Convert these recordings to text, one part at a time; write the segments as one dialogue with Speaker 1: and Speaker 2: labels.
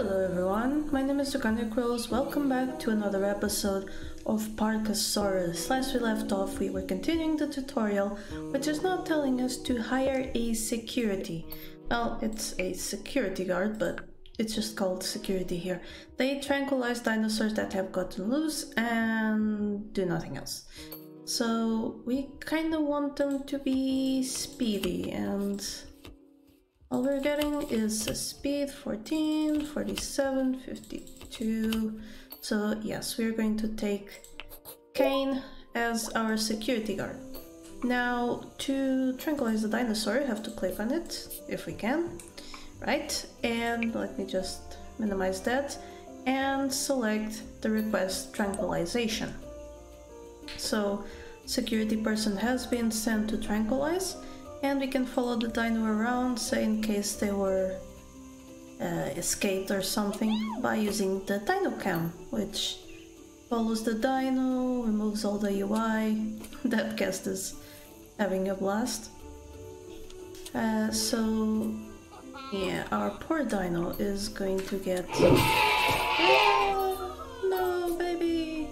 Speaker 1: Hello everyone, my name is Draconicrose. Welcome back to another episode of Parkasaurus. Last we left off, we were continuing the tutorial, which is now telling us to hire a security. Well, it's a security guard, but it's just called security here. They tranquilize dinosaurs that have gotten loose and do nothing else. So we kind of want them to be speedy, and all we're getting is a speed 14, 47, 52. So yes, we're going to take Kane as our security guard. Now, to tranquilize the dinosaur, you have to click on it, if we can. Right, and let me just minimize that and select the request tranquilization. So, security person has been sent to tranquilize, and we can follow the dino around, say in case they were escaped or something, by using the dino cam, which follows the dino, removes all the UI. That guest is having a blast. So yeah, our poor dino is going to get... Oh, no, baby!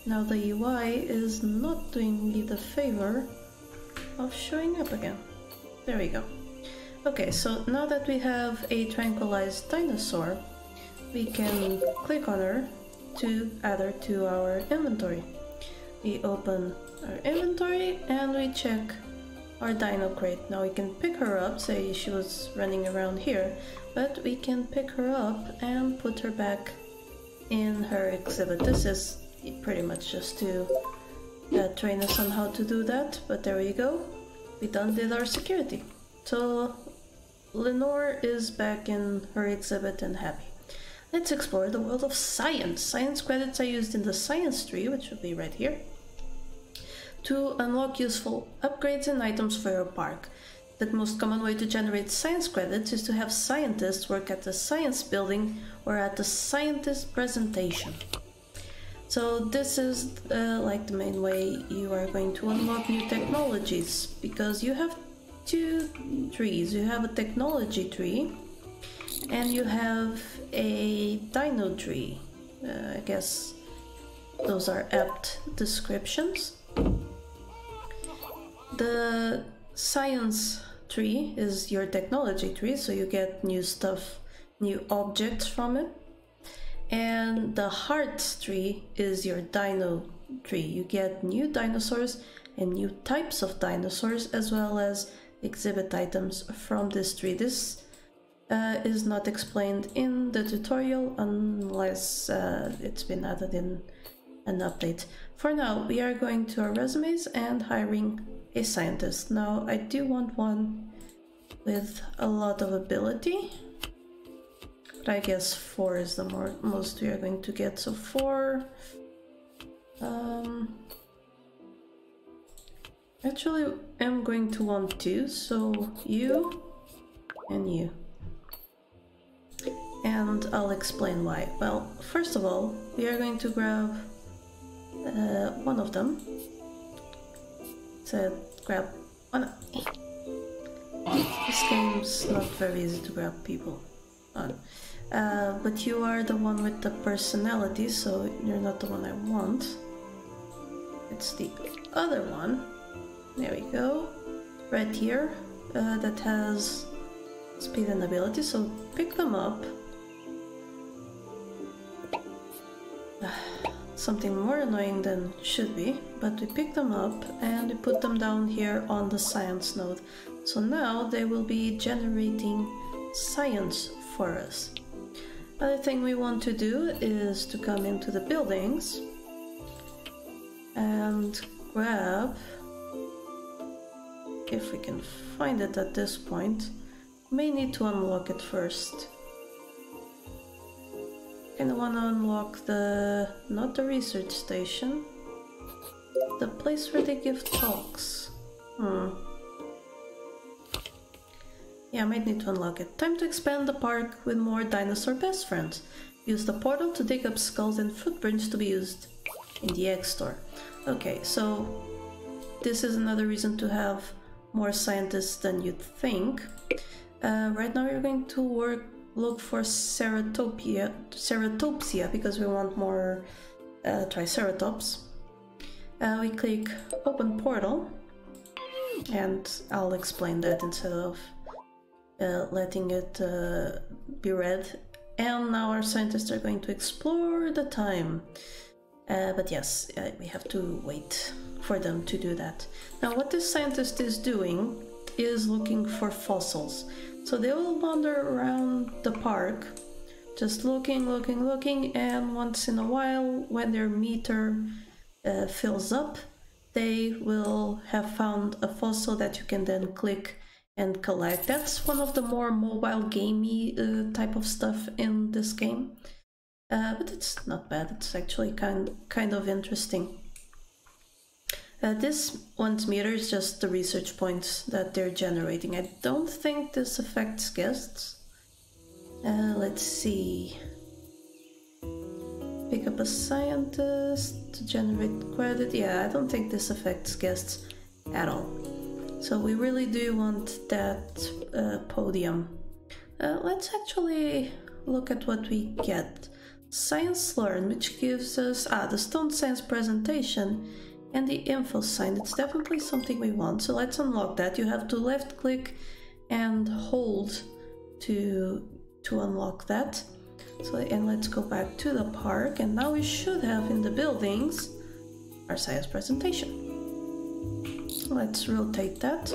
Speaker 1: Now the UI is not doing me the favor of showing up again. There we go. Okay, so now that we have a tranquilized dinosaur, we can click on her to add her to our inventory. We open our inventory and we check our dino crate. Now we can pick her up, say she was running around here, but we can pick her up and put her back in her exhibit. This is pretty much just to train us on how to do that, but there we go. We done did our security. So Lenore is back in her exhibit and happy. Let's explore the world of science. Science credits are used in the science tree, which will be right here, to unlock useful upgrades and items for your park. The most common way to generate science credits is to have scientists work at the science building or at the scientist presentation. So this is like the main way you are going to unlock new technologies, because you have two trees. You have a technology tree and you have a dino tree. I guess those are apt descriptions. The science tree is your technology tree, so you get new stuff, new objects from it. And the heart tree is your dino tree. You get new dinosaurs and new types of dinosaurs, as well as exhibit items from this tree. This is not explained in the tutorial unless it's been added in an update. For now, we are going to our resumes and hiring a scientist. Now, I do want one with a lot of ability, but I guess 4 is the most we are going to get. So 4. Actually, I'm going to want 2. So you and you. And I'll explain why. Well, first of all, we are going to grab one of them. So grab one. This game's not very easy to grab people on. But you are the one with the personality, so you're not the one I want. It's the other one. There we go. Right here. That has speed and ability, so pick them up. Something more annoying than should be, but we pick them up and we put them down here on the science node. So now they will be generating science for us. Other thing we want to do is to come into the buildings and grab, if we can find it at this point, may need to unlock it first. And I want to unlock the, not the research station, the place where they give talks. Yeah, I might need to unlock it. Time to expand the park with more dinosaur best friends. Use the portal to dig up skulls and footprints to be used in the egg store. Okay, so this is another reason to have more scientists than you'd think. Right now we're going to look for Ceratopsia because we want more Triceratops. We click open portal, and I'll explain that instead of letting it be read. And now our scientists are going to explore the time. But yes, we have to wait for them to do that. Now what this scientist is doing is looking for fossils. So they will wander around the park, just looking, and once in a while, when their meter fills up, they will have found a fossil that you can then click and collect. That's one of the more mobile gamey type of stuff in this game, but it's not bad. It's actually kind of interesting. This one's meter is just the research points that they're generating. I don't think this affects guests. Let's see. Pick up a scientist to generate credit. Yeah, I don't think this affects guests at all. So we really do want that podium. Let's actually look at what we get. Science Learn, which gives us the Stone Science presentation and the info sign. It's definitely something we want. So let's unlock that. You have to left click and hold to unlock that. So, and let's go back to the park, and now we should have in the buildings our science presentation. Let's rotate that.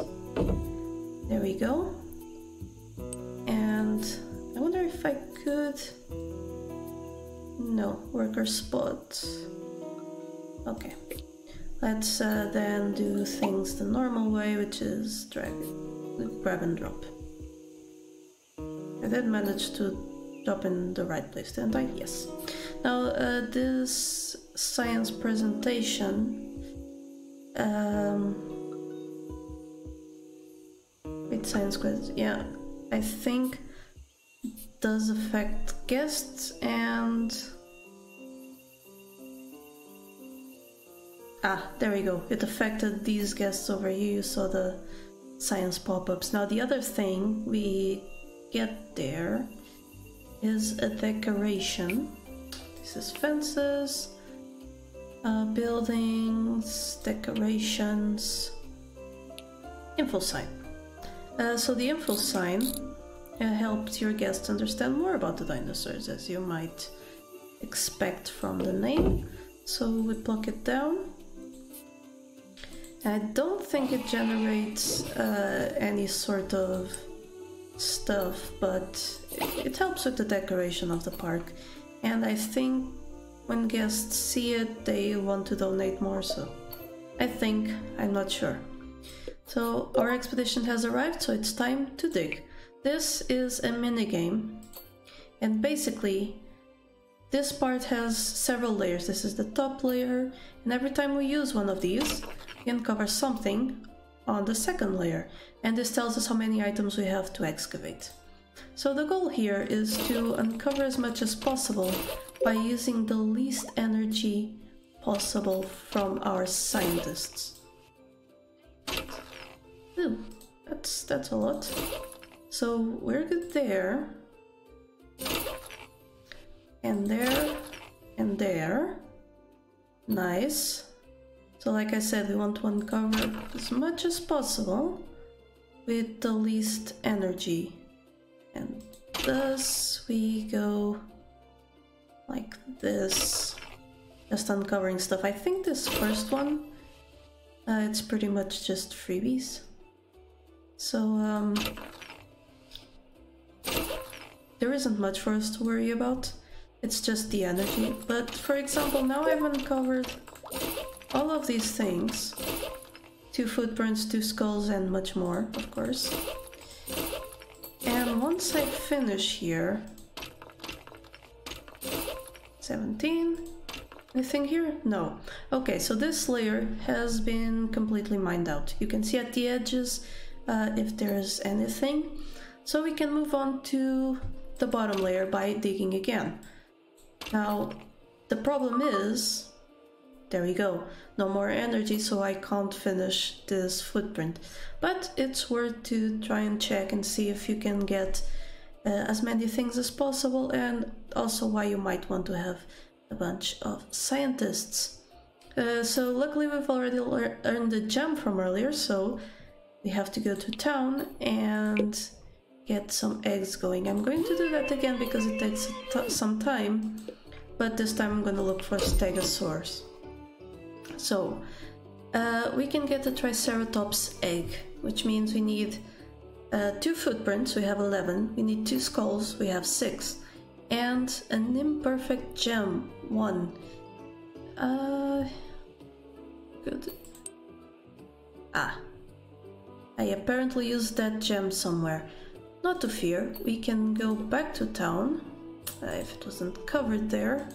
Speaker 1: There we go. And I wonder if I could... No, worker spot. Okay. Let's then do things the normal way, which is grab and drop. I did manage to drop in the right place, didn't I? Yes. Now this science presentation, with science quiz, yeah, I think does affect guests and there we go. It affected these guests over here. You saw the science pop-ups. Now the other thing we get there is a decoration. This is fences, buildings, decorations, info sign. So the info sign helps your guests understand more about the dinosaurs, as you might expect from the name. So we pluck it down. I don't think it generates any sort of stuff, but it helps with the decoration of the park. And I think when guests see it, they want to donate more, so I think, I'm not sure. So our expedition has arrived, so it's time to dig. This is a minigame, and basically this part has several layers. This is the top layer, and every time we use one of these, we uncover something on the second layer, and this tells us how many items we have to excavate. So the goal here is to uncover as much as possible by using the least energy possible from our scientists. Ooh, that's a lot. So we're good there, and there, and there. Nice. So like I said, we want to uncover as much as possible with the least energy. And thus we go like this, just uncovering stuff. I think this first one, it's pretty much just freebies. So there isn't much for us to worry about. It's just the energy. But for example, now I've uncovered all of these things. 2 footprints, 2 skulls, and much more, of course. And once I finish here... 17? Anything here? No. Okay, so this layer has been completely mined out. You can see at the edges if there's anything. So we can move on to the bottom layer by digging again. Now, the problem is There we go. No more energy, so I can't finish this footprint. But it's worth to try and check and see if you can get as many things as possible, and also why you might want to have a bunch of scientists. So luckily we've already earned the gem from earlier, so we have to go to town and get some eggs going. I'm going to do that again because it takes some time, but this time I'm going to look for Stegosaurus. So we can get a Triceratops egg, which means we need 2 footprints, we have 11, we need 2 skulls, we have 6, and an imperfect gem, 1. Good. I apparently used that gem somewhere. Not to fear, we can go back to town, if it wasn't covered there,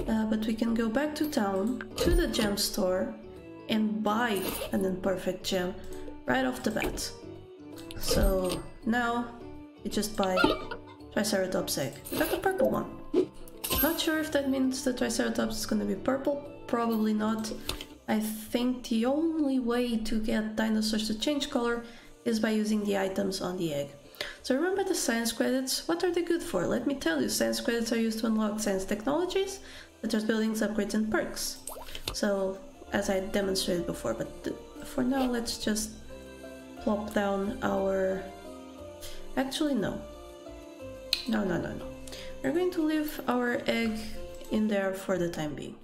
Speaker 1: but we can go back to town, to the gem store, and buy an imperfect gem right off the bat. So now you just buy Triceratops egg. We got the purple one. Not sure if that means the Triceratops is going to be purple. Probably not. I think the only way to get dinosaurs to change color is by using the items on the egg. So remember the science credits? What are they good for? Let me tell you, science credits are used to unlock science technologies, such as buildings, upgrades, and perks. So, as I demonstrated before, but for now let's just plop down our... Actually, no. No. We're going to leave our egg in there for the time being.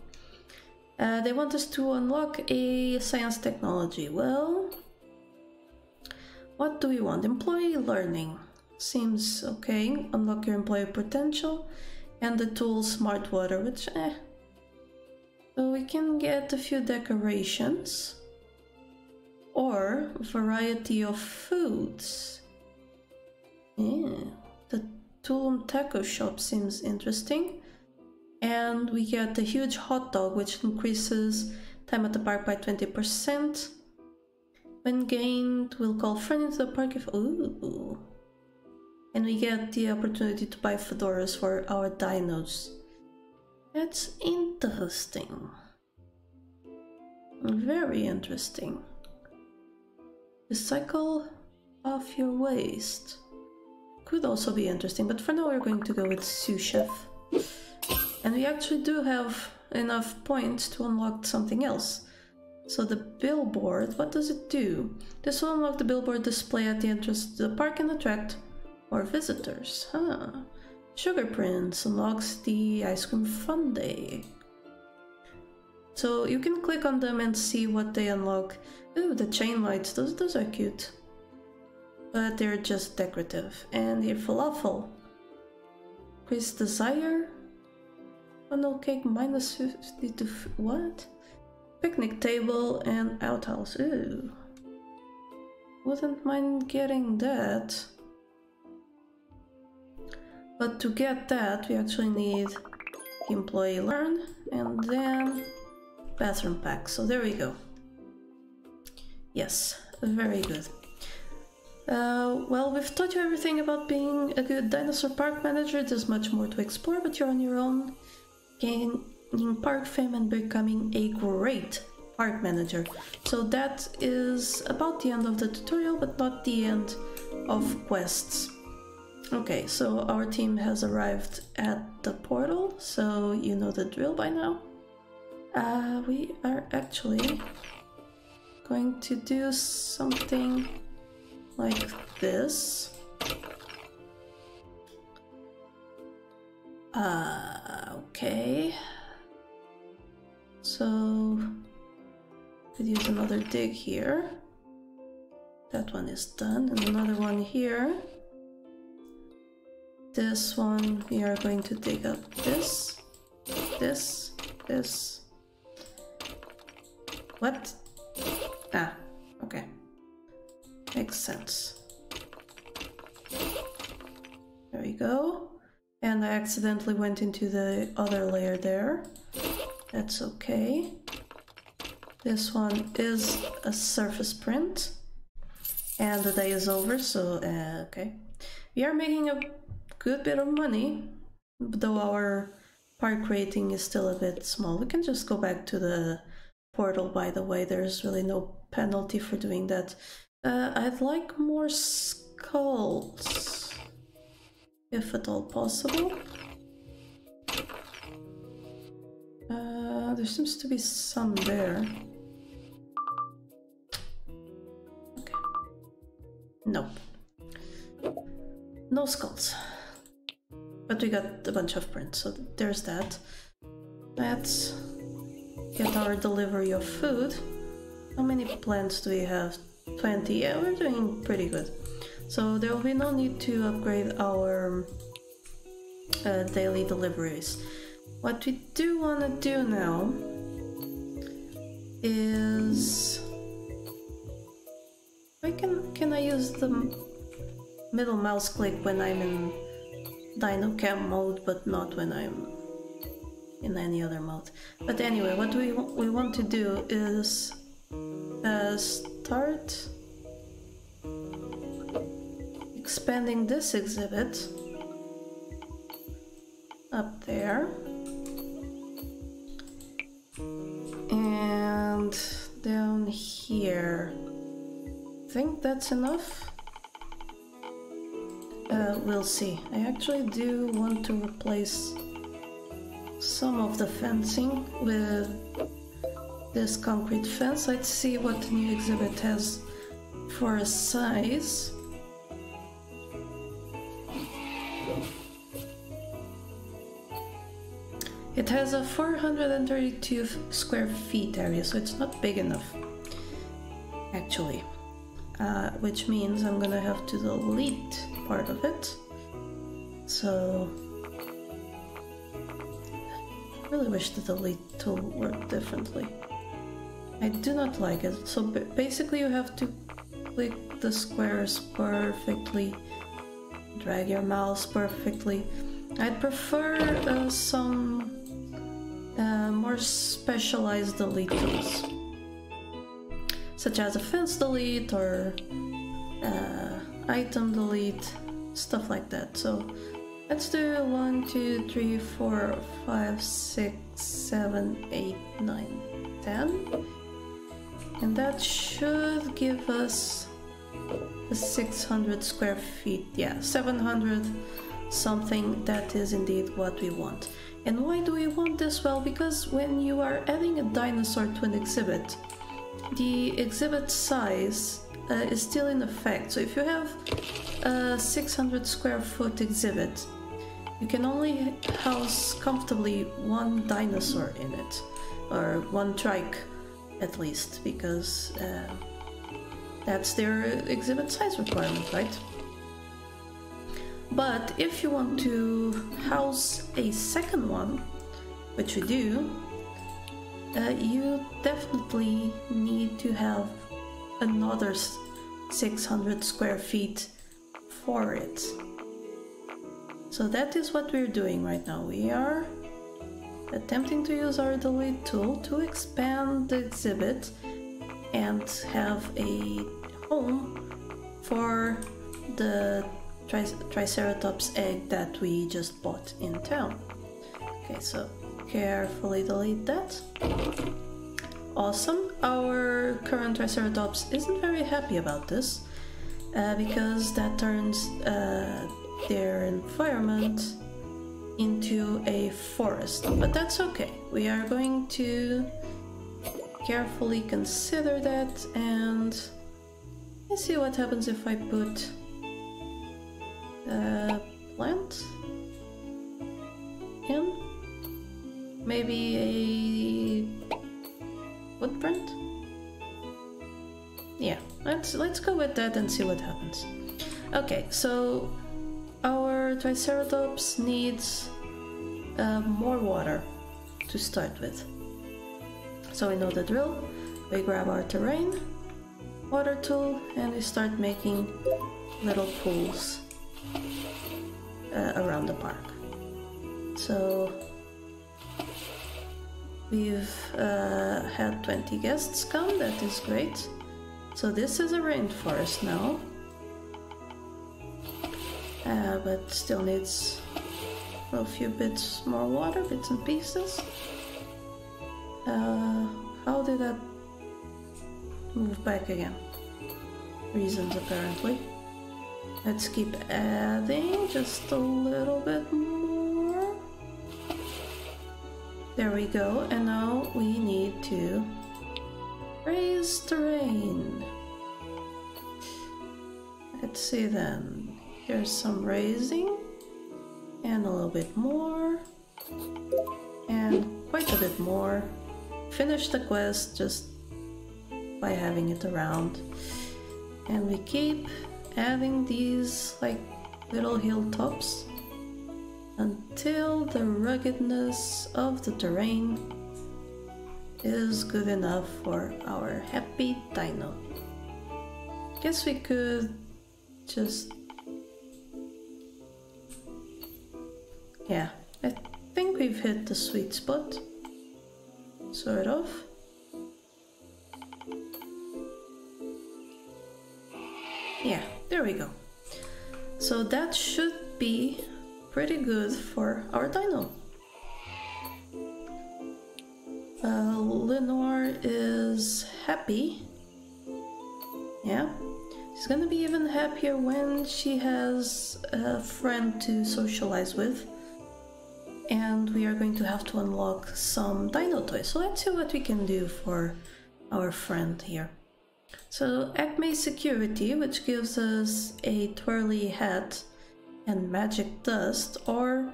Speaker 1: They want us to unlock a science technology. Well, what do we want? Employee learning. Seems okay. Unlock your employee potential. And the tool smart water, which So we can get a few decorations. Or variety of foods. The Tulum taco shop seems interesting. And we get a huge hot dog, which increases time at the park by 20%. When gained, we'll call friend into the park if... Ooh. And we get the opportunity to buy fedoras for our dinos. That's interesting. Very interesting. Recycle off your waste. Could also be interesting, but for now we're going to go with sous chef. And we actually do have enough points to unlock something else. So the billboard, what does it do? This will unlock the billboard display at the entrance to the park and attract more visitors. Sugar Prince unlocks the ice cream fun day. So you can click on them and see what they unlock. Ooh, the chain lights, those are cute. But they're just decorative. And the falafel. Increase desire. Funnel cake minus 50 to... what? Picnic table and outhouse. Ooh. Wouldn't mind getting that. But to get that, we actually need employee learn and then bathroom pack. So there we go. Yes, very good. Well, we've taught you everything about being a good dinosaur park manager. There's much more to explore, but you're on your own, gaining park fame and becoming a great park manager. So that is about the end of the tutorial, but not the end of quests. Okay, so our team has arrived at the portal, so you know the drill by now. We are actually going to do something like this. Okay. So could use another dig here. That one is done, and another one here. This one we are going to dig up this. What? Ah, okay. Makes sense. There we go. And I accidentally went into the other layer there. That's okay. This one is a surface print. And the day is over, so okay. We are making a good bit of money, though our park rating is still a bit small. We can just go back to the portal, by the way. There's really no penalty for doing that. I'd like more skulls, if at all possible. There seems to be some there. Okay. Nope. No skulls. But we got a bunch of prints, so there's that. Let's get our delivery of food. How many plants do we have? 20. Yeah, we're doing pretty good. So there will be no need to upgrade our daily deliveries. What we do want to do now is... Can I use the middle mouse click when I'm in Dino Cam mode, but not when I'm in any other mode? But anyway, what we want to do is start expanding this exhibit up there. And down here, I think that's enough. We'll see. I actually do want to replace some of the fencing with this concrete fence. Let's see what the new exhibit has for a size. It has a 432 square feet area, so it's not big enough, actually. Which means I'm gonna have to delete part of it. So I really wish the delete tool worked differently. I do not like it. So basically you have to click the squares perfectly, drag your mouse perfectly. I'd prefer some more specialized delete tools, such as a fence delete or item delete, stuff like that. So let's do 1, 2, 3, 4, 5, 6, 7, 8, 9, 10. And that should give us the 600 square feet. Yeah, 700 something. That is indeed what we want. And why do we want this? Well, because when you are adding a dinosaur to an exhibit, the exhibit size is still in effect. So if you have a 600 square foot exhibit, you can only house comfortably one dinosaur in it, or one trike at least, because that's their exhibit size requirement, right? But if you want to house a second one, which we do, you definitely need to have another 600 square feet for it. So that is what we're doing right now. We are attempting to use our delete tool to expand the exhibit and have a home for the Triceratops egg that we just bought in town. Okay, so carefully delete that. Awesome. Our current Triceratops isn't very happy about this because that turns their environment into a forest, but that's okay. We are going to carefully consider that, and let's see what happens if I put a plant in, maybe a footprint. Yeah, let's go with that and see what happens. Okay, so our Triceratops needs more water to start with. So we know the drill. We grab our terrain, water tool, and we start making little pools around the park. So we've had 20 guests come, that is great. So this is a rainforest now. But still needs A few bits more water, bits and pieces. How did that move back again? Reasons apparently. Let's keep adding just a little bit more. There we go, and now we need to raise terrain. Let's see then. Here's some raising, and a little bit more, and quite a bit more. Finish the quest just by having it around. And we keep adding these like little hilltops until the ruggedness of the terrain is good enough for our happy dino. Guess we could just... yeah, I think we've hit the sweet spot. Sort of. Yeah, there we go. So that should be pretty good for our dino. Lenore is happy. Yeah, she's gonna be even happier when she has a friend to socialize with. And we are going to have to unlock some dino toys. So let's see what we can do for our friend here. So Acme Security, which gives us a twirly hat and magic dust, or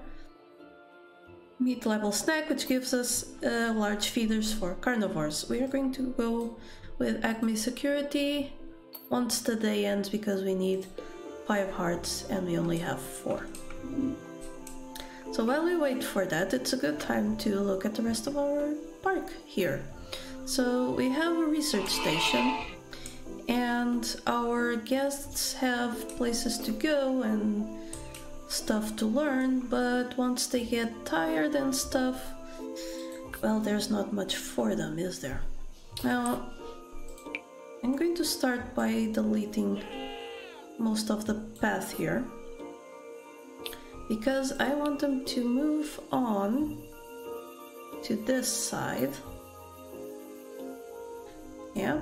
Speaker 1: meat level snack, which gives us large feeders for carnivores. We are going to go with Acme Security once the day ends because we need 5 hearts and we only have 4. So while we wait for that, it's a good time to look at the rest of our park here. So we have a research station, and our guests have places to go and stuff to learn, but once they get tired and stuff, well, there's not much for them, is there? Now, I'm going to start by deleting most of the path here, because I want them to move on to this side. Yeah,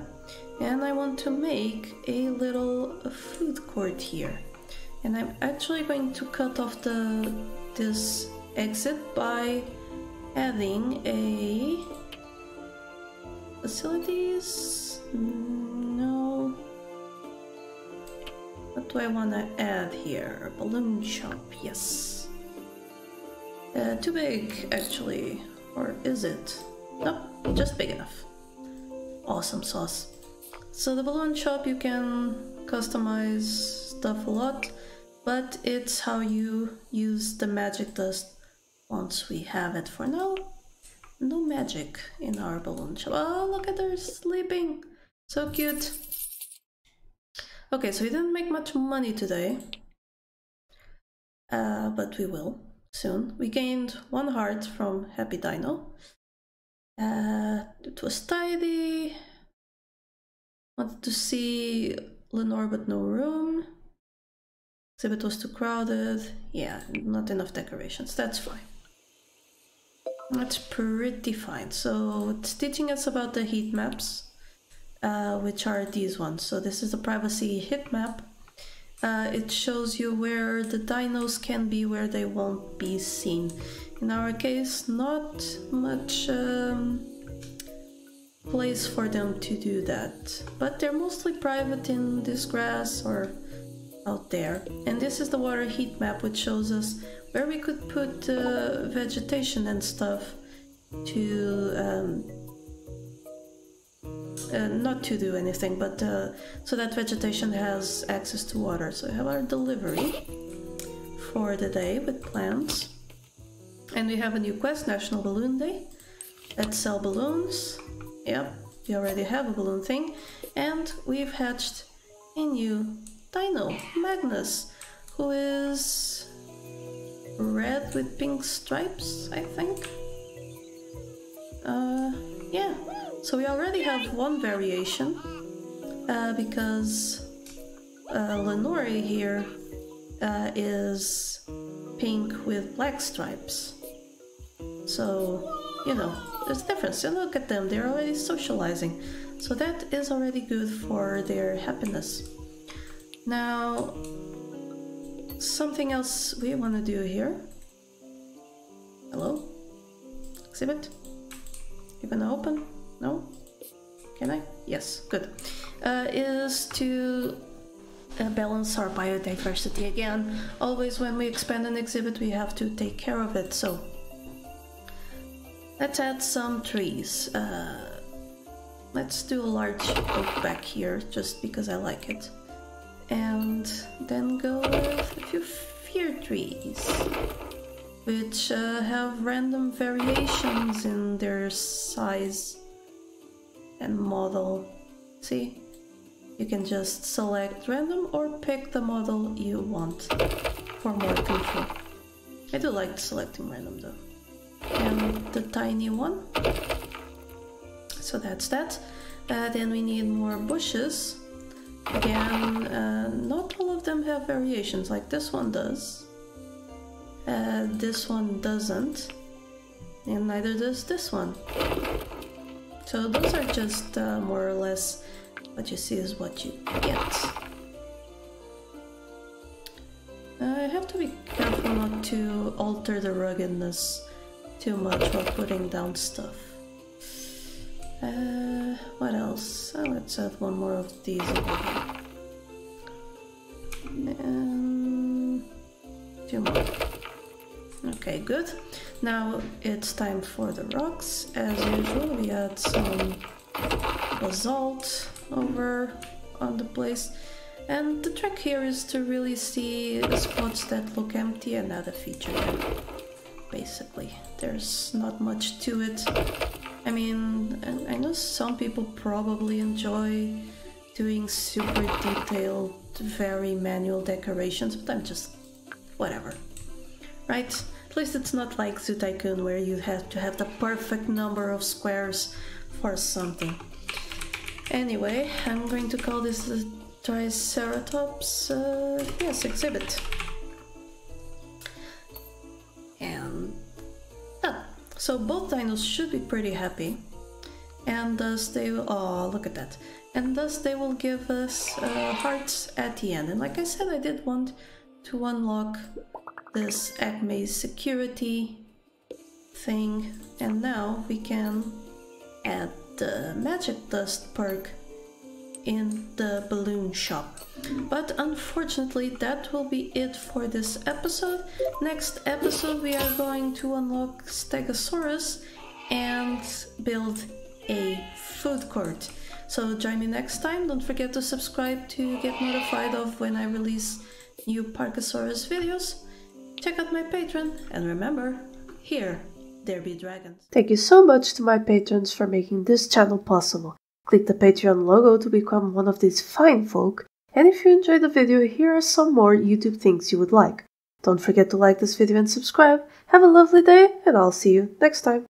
Speaker 1: and I want to make a little food court here. And I'm actually going to cut off this exit by adding a facilities. No. What do I want to add here? A balloon shop, yes. Too big, actually. Or is it? Nope, just big enough. Awesome sauce. So the balloon shop, you can customize stuff a lot, but it's how you use the magic dust once we have it. For now, no magic in our balloon shop. Oh, look at her sleeping. So cute. Okay, so we didn't make much money today, but we will soon. We gained 1 heart from Happy Dino. It was tidy. Wanted to see Lenore, but no room. Exhibit was too crowded. Yeah, not enough decorations. That's fine. That's pretty fine. So it's teaching us about the heat maps, which are these ones. So this is the privacy heat map. It shows you where the dinos can be, where they won't be seen. In our case, not much place for them to do that, but they're mostly private in this grass or out there. And this is the water heat map, which shows us where we could put vegetation and stuff to not to do anything, but so that vegetation has access to water. So we have our delivery for the day with plants, and we have a new quest, National Balloon Day. Let's sell balloons. Yep, we already have a balloon thing, and we've hatched a new dino, Magnus, who is red with pink stripes, I think. Yeah, so we already have 1 variation, because Lenore here is pink with black stripes. So, you know, there's a difference. And look at them, they're already socializing. So that is already good for their happiness. Now, something else we want to do here. Hello? Exhibit? You gonna open? No? Can I? Yes, good. Is to balance our biodiversity again. Always when we expand an exhibit we have to take care of it, so let's add some trees. Let's do a large oak back here just because I like it. And then go with a few fir trees, which have random variations in their size and model. See? You can just select random or pick the model you want for more control. I do like selecting random though. And the tiny one. So that's that. Then we need more bushes. Again, not all of them have variations, like this one does. This one doesn't. And neither does this one. So those are just more or less what you see is what you get. I have to be careful not to alter the ruggedness too much while putting down stuff. What else? Let's add one more of these over here. And 2 more. Okay, good. Now it's time for the rocks. As usual, we add some basalt over on the place. And the trick here is to really see the spots that look empty and add a feature there. Basically, there's not much to it. I mean, I know some people probably enjoy doing super detailed, very manual decorations, but I'm just... whatever. Right? At least it's not like Zoo Tycoon where you have to have the perfect number of squares for something. Anyway, I'm going to call this the Triceratops, yes, exhibit. And done. So both dinos should be pretty happy. And thus they will, oh, look at that. And thus they will give us hearts at the end. And like I said, I did want to unlock this Acme security thing. And now we can add the magic dust perk in the balloon shop. But unfortunately that will be it for this episode. Next episode we are going to unlock Stegosaurus and build a food court. So join me next time. Don't forget to subscribe to get notified of when I release new Parkasaurus videos. Check out my Patreon and remember, here there be dragons. Thank you so much to my patrons for making this channel possible. Click the Patreon logo to become one of these fine folk, and if you enjoyed the video, here are some more YouTube things you would like. Don't forget to like this video and subscribe. Have a lovely day, and I'll see you next time.